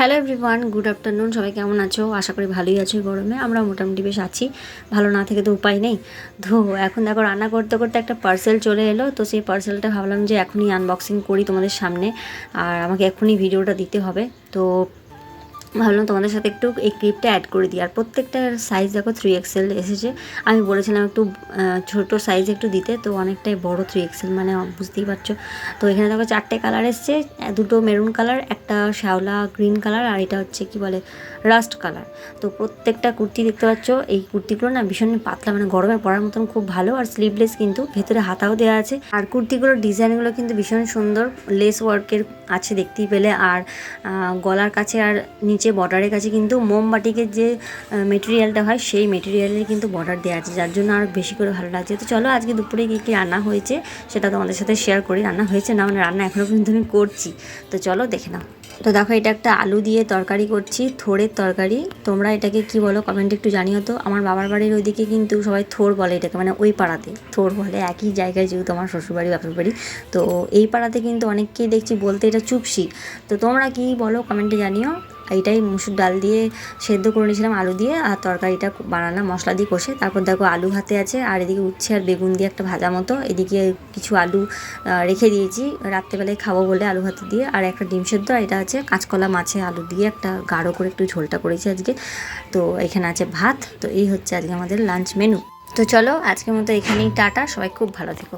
Hello everyone, good afternoon. সবাই কেমন আছো? আশা করি ভালোই আছো। গরমে আমরা মোটামুটি বেশ আছি, ভালো না থেকে তো উপায় নেই। তো এখন দেখো রান্না করতে করতে একটা পার্সেল চলে এলো, তো সেই পার্সেলটা ভাবলাম যে এখনই আনবক্সিং করি তোমাদের সামনে, আর আমাকে এখনই ভিডিওটা দিতে হবে। তো ভাবলাম তোমাদের সাথে একটু এই ক্লিপটা অ্যাড করে দিই। আর প্রত্যেকটা সাইজ দেখো 3XL এসেছে। আমি বলেছিলাম একটু ছোটো সাইজ একটু দিতে, তো অনেকটাই বড় 3XL, মানে বুঝতেই পারছো। তো এখানে দেখো 4টে কালার এসছে, দুটো মেরুন কালার, একটা শ্যাওলা গ্রিন কালার, আর এটা হচ্ছে কি বলে রাস্ট কালার। তো প্রত্যেকটা কুর্তি দেখতে পাচ্ছ, এই কুর্তিগুলো না ভীষণ পাতলা, মানে গরমে পরার মতন খুব ভালো, আর স্লিভলেস, কিন্তু ভেতরে হাতাও দেওয়া আছে। আর কুর্তিগুলোর ডিজাইনগুলো কিন্তু ভীষণ সুন্দর, লেস ওয়ার্কের আছে দেখতেই পেলে। আর গলার কাছে আর নিচে বর্ডারের কাছে কিন্তু মোমবাটিকের যে মেটেরিয়ালটা হয় সেই মেটেরিয়ালের কিন্তু বর্ডার দেওয়া আছে, যার জন্য আর বেশি করে ভালো লাগছে। তো চলো আজকে দুপুরে কী কী রান্না হয়েছে সেটা তোমাদের সাথে শেয়ার করি। রান্না হয়েছে না, মানে রান্না এখনও পর্যন্ত আমি করছি, তো চলো দেখে নাও। তো দেখো, এটা একটা আলু দিয়ে তরকারি করছি, থোড়ের তরকারি। তোমরা এটাকে কি বলো কমেন্টে একটু জানিও তো। আমার বাবার বাড়ির ওইদিকে কিন্তু সবাই থোড় বলে এটাকে, মানে ওই পাড়াতে থোড় বলে, একই জায়গায় যেহেতু আমার শ্বশুরবাড়ি বাপের বাড়ি। তো এই পাড়াতে কিন্তু অনেককেই দেখছি বলতে এটা চুপসি। তো তোমরা কি বলো কমেন্টে জানিও। এইটাই মুসুর ডাল দিয়ে সেদ্ধ করে নিয়েছিলাম আলু দিয়ে, আর তরকারিটা বানালাম মশলা দিয়ে কষে। তারপর দেখো আলু ভাতে আছে, আর এদিকে উচ্ছে আর বেগুন দিয়ে একটা ভাজা মতো। এদিকে কিছু আলু রেখে দিয়েছি রাত্রেবেলায় খাবো বলে আলু ভাতে দিয়ে, আর একটা ডিম সেদ্ধ। আর এটা আছে কাঁচকলা মাছে আলু দিয়ে একটা গাঢ় করে একটু ঝোলটা করেছি আজকে। তো এখানে আছে ভাত। তো এই হচ্ছে আজকে আমাদের লাঞ্চ মেনু। তো চলো আজকের মতো এখানেই টাটা, সবাই খুব ভালো থেকো।